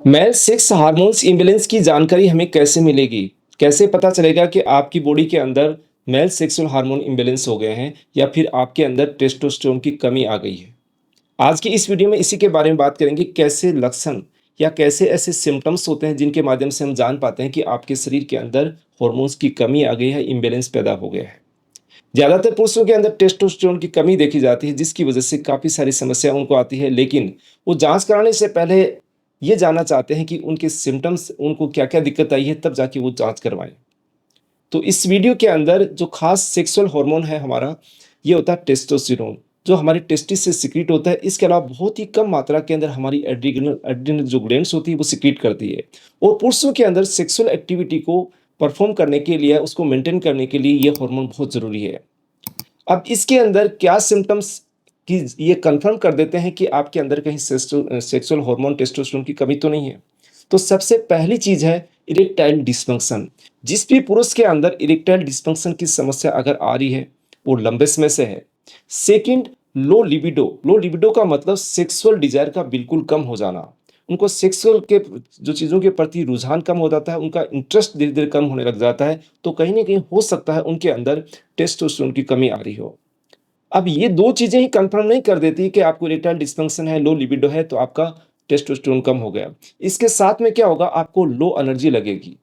Male sex hormones imbalance की जानकारी हमें कैसे मिलेगी? कैसे पता चलेगा कि आपकी बॉडी के अंदर मेल सेक्सुअल हार्मोन इम्बैलेंस हो गए हैं या फिर आपके अंदर टेस्टोस्टेरोन की कमी आ गई है? आज की इस वीडियो में इसी के बारे में बात करेंगे, कैसे लक्षण या कैसे ऐसे सिम्पटम्स होते हैं जिनके माध्यम से हम जान पाते हैं कि आपके शरीर के अंदर हार्मोन्स की कमी आ गई है, इम्बैलेंस पैदा हो गया है। ज़्यादातर पुरुषों के अंदर टेस्टोस्टेरोन की कमी देखी जाती है, जिसकी वजह से काफ़ी सारी समस्या उनको आती है, लेकिन वो जाँच कराने से पहले ये जानना चाहते हैं कि उनके सिम्पटम्स, उनको क्या-क्या दिक्कत आई है, तब जाके वो जाँच करवाएँ। तो इस वीडियो के अंदर जो खास सेक्सुअल हार्मोन है हमारा, ये होता है टेस्टोस्टेरोन, जो हमारे टेस्टिस से सीक्रेट होता है। इसके अलावा बहुत ही कम मात्रा के अंदर हमारी एड्रिनल एड्रिनल जो ग्लैंड्स होती है, वो सीक्रेट करती है। और पुरुषों के अंदर सेक्सुअल एक्टिविटी को परफ़ॉर्म करने के लिए, उसको मेंटेन करने के लिए ये हार्मोन बहुत ज़रूरी है। अब इसके अंदर क्या सिम्पटम्स कि ये कन्फर्म कर देते हैं कि आपके अंदर कहीं सेक्सुअल हार्मोन टेस्टोस्टेरोन की कमी तो नहीं है। तो सबसे पहली चीज़ है इरेक्टाइल डिस्फंक्शन। जिस भी पुरुष के अंदर इरेक्टाइल डिस्फंक्शन की समस्या अगर आ रही है, वो लंबे समय से है। Second, low libido. Low libido का मतलब सेक्सुअल डिज़ायर का बिल्कुल कम हो जाना। उनको सेक्सुअल के जो चीज़ों के प्रति रुझान कम हो जाता है, उनका इंटरेस्ट धीरे-धीरे कम होने लग जाता है, तो कहीं न कहीं हो सकता है उनके अंदर टेस्टोस्टेरोन की कमी आ रही हो। अब ये 2 चीज़ें ही कन्फर्म नहीं कर देती कि आपको इरेक्टाइल डिस्फंक्शन है, लो लिबिडो है, तो आपका टेस्टोस्टेरोन कम हो गया। इसके साथ में क्या होगा, आपको लो एनर्जी लगेगी,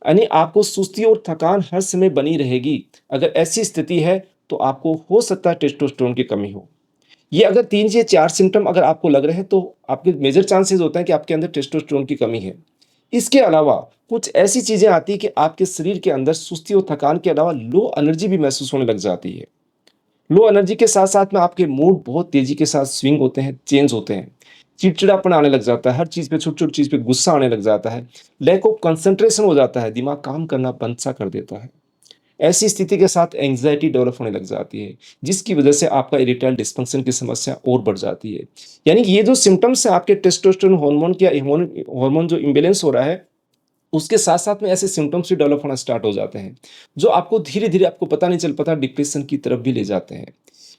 यानी आपको सुस्ती और थकान हर समय बनी रहेगी। अगर ऐसी स्थिति है, तो आपको हो सकता है टेस्टोस्टेरोन की कमी हो। ये अगर 3 से 4 सिम्पटम अगर आपको लग रहे हैं, तो आपके मेजर चांसेस होते हैं कि आपके अंदर टेस्टोस्टेरोन की कमी है। इसके अलावा कुछ ऐसी चीज़ें आती हैं कि आपके शरीर के अंदर सुस्ती और थकान के अलावा लो एनर्जी भी महसूस होने लग जाती है। लो एनर्जी के साथ-साथ में आपके मूड बहुत तेज़ी के साथ स्विंग होते हैं, चेंज होते हैं। चिड़चिड़ापन आने लग जाता है, हर चीज़ पे, छोटी-छोटी चीज़ पे गुस्सा आने लग जाता है। लैक ऑफ कंसंट्रेशन हो जाता है, दिमाग काम करना बंद सा कर देता है। ऐसी स्थिति के साथ एंग्ज़ायटी डेवलप होने लग जाती है, जिसकी वजह से आपका इरेक्टाइल डिस्फंक्शन की समस्या और बढ़ जाती है। यानी कि ये जो सिम्पटम्स हैं आपके टेस्टोस्टेरोन हार्मोन के, हार्मोन हार्मोन जो इम्बैलेंस हो रहा है, उसके साथ-साथ में ऐसे सिम्पटम्स भी डेवलप होना स्टार्ट हो जाते हैं, जो आपको धीरे-धीरे, आपको पता नहीं चल पाता, डिप्रेशन की तरफ भी ले जाते हैं।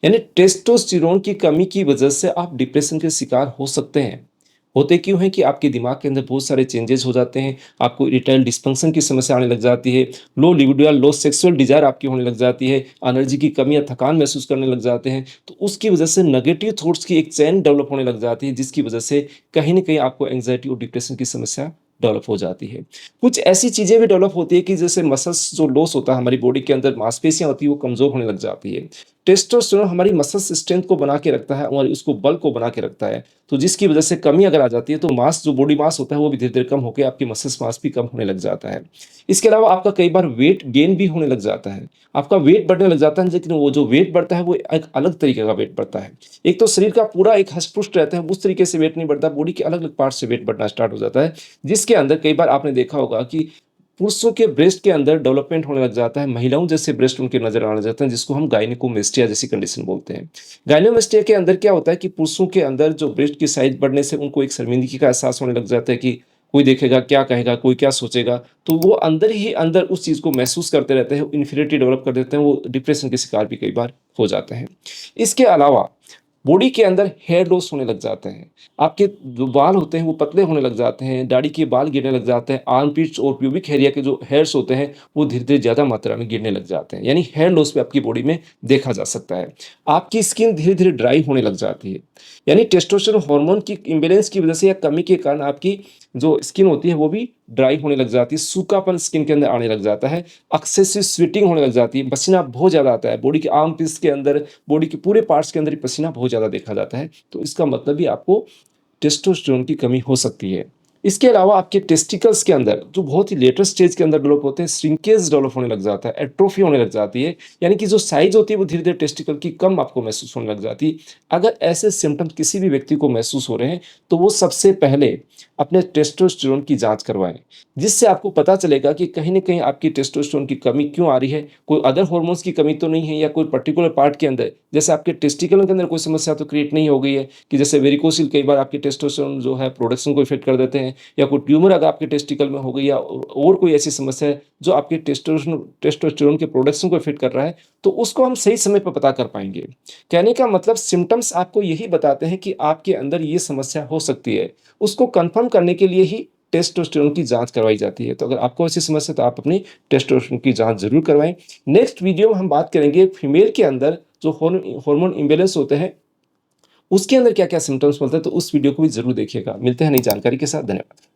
यानी टेस्टोस्टेरोन की कमी की वजह से आप डिप्रेशन के शिकार हो सकते हैं। होते क्यों हैं कि आपके दिमाग के अंदर बहुत सारे चेंजेस हो जाते हैं, आपको इरेक्टाइल डिस्फंक्शन की समस्या आने लग जाती है, लो लिबिडो या लो सेक्सुअल डिज़ायर आपकी होने लग जाती है, एनर्जी की कमी या थकान महसूस करने लग जाते हैं। तो उसकी वजह से नेगेटिव थॉट्स की एक चेन डेवलप होने लग जाती है, जिसकी वजह से कहीं न कहीं आपको एंग्ज़ायटी और डिप्रेशन की समस्या डेवलप हो जाती है। कुछ ऐसी चीज़ें भी डेवलप होती है कि जैसे मसल्स जो लॉस होता है, हमारी बॉडी के अंदर मांसपेशियाँ होती हैं, वो कमज़ोर होने लग जाती है। टेस्टोस्टेरोन हमारी मसल्स स्ट्रेंथ को बना के रखता है और उसको बल को बना के रखता है। तो जिसकी वजह से कमी अगर आ जाती है, तो मास, जो बॉडी मास होता है, वो भी धीरे-धीरे कम होके आपकी मसल्स मास भी कम होने लग जाता है। इसके अलावा आपका कई बार वेट गेन भी होने लग जाता है। आपका वेट बढ़ने लग जाता है, लेकिन वो जो वेट बढ़ता है, वो एक अलग तरीके का वेट बढ़ता है। एक तो शरीर का पूरा एक हष्ट-पुष्ट रहता है, उस तरीके से वेट नहीं बढ़ता, बॉडी के अलग-अलग पार्ट से वेट बढ़ना स्टार्ट हो जाता है। जिसके अंदर कई बार आपने देखा होगा कि पुरुषों के ब्रेस्ट के अंदर डेवलपमेंट होने लग जाता है, महिलाओं जैसे ब्रेस्ट उनके नज़र आने लग जाते हैं, जिसको हम गायनेकोमेस्टिया जैसी कंडीशन बोलते हैं। गायनेकोमेस्टिया के अंदर क्या होता है कि पुरुषों के अंदर जो ब्रेस्ट की साइज़ बढ़ने से उनको एक शर्मिंदगी का एहसास होने लग जाता है कि कोई देखेगा, क्या कहेगा, कोई क्या सोचेगा? तो वो अंदर ही अंदर उस चीज़ को महसूस करते रहते हैं, इन्फीरियरिटी डेवलप कर देते हैं, वो डिप्रेशन के शिकार भी कई बार हो जाते हैं। इसके अलावा बॉडी के अंदर हेयर लॉस होने लग जाते हैं। आपके जो बाल होते हैं, वो पतले होने लग जाते हैं, दाढ़ी के बाल गिरने लग जाते हैं, आर्मपिट्स और प्यूबिक एरिया के जो हेयर्स होते हैं, वो धीरे-धीरे ज़्यादा मात्रा में गिरने लग जाते हैं। यानी हेयर लॉस भी आपकी बॉडी में देखा जा सकता है। आपकी स्किन धीरे-धीरे ड्राई होने लग जाती है। यानी टेस्टोस्टेरोन हार्मोन की इम्बैलेंस की वजह से या कमी के कारण आपकी जो स्किन होती है, वो भी ड्राई होने लग जाती है, सूखापन स्किन के अंदर आने लग जाता है, एक्सेसिव स्वेटिंग होने लग जाती है, पसीना बहुत ज़्यादा आता है, बॉडी के आर्मपिट्स के अंदर, बॉडी के पूरे पार्ट्स के अंदर ही पसीना बहुत ज़्यादा देखा जाता है। तो इसका मतलब भी आपको टेस्टोस्टेरोन की कमी हो सकती है। इसके अलावा आपके टेस्टिकल्स के अंदर, जो बहुत ही लेटर स्टेज के अंदर डेवलप होते हैं, श्रिंकेज डेवलप होने लग जाता है, एट्रोफी होने लग जाती है, यानी कि जो साइज़ होती है, वो धीरे-धीरे टेस्टिकल की कम आपको महसूस होने लग जाती है। अगर ऐसे सिम्पटम किसी भी व्यक्ति को महसूस हो रहे हैं, तो वो सबसे पहले अपने टेस्टोस्टेरोन की जाँच करवाएँ, जिससे आपको पता चलेगा कि कहीं न कहीं आपकी टेस्टोस्टेरोन की कमी क्यों आ रही है, कोई अदर हार्मोन्स की कमी तो नहीं है, या कोई पर्टिकुलर पार्ट के अंदर, जैसे आपके टेस्टिकल के अंदर कोई समस्या तो क्रिएट नहीं हो गई है कि जैसे वेरिकोसिल कई बार आपके टेस्टोस्टेरोन जो है प्रोडक्शन को इफ़ेक्ट कर देते हैं, हैं या कोई ट्यूमर अगर आपके टेस्टिकल में हो गई या और कोई ऐसी समस्या है जो आपके टेस्टोस्टेरोन के प्रोडक्शन को इफ़ेक्ट कर रहा है, तो उसको हम सही समय पे पता कर पाएँगे। कहने का मतलब सिम्पटम्स आपको यही बताते हैं कि आपके अंदर ये समस्या हो सकती है। उसको कन्फर्म करने के लिए ही टेस्टोस्टेरोन की जाँच करवाई जाती है। तो अगर आपको ऐसी समस्या है तो आप अपनी टेस्टोस्टेरोन की जाँच ज़रूर करवाएँ। नेक्स्ट वीडियो में हम बात करेंगे फीमेल के अंदर जो हार्मोन इम्बैलेंस होते हैं, उसके अंदर क्या-क्या सिम्पटम्स मिलते हैं, तो उस वीडियो को भी ज़रूर देखिएगा। मिलते हैं नई जानकारी के साथ, धन्यवाद।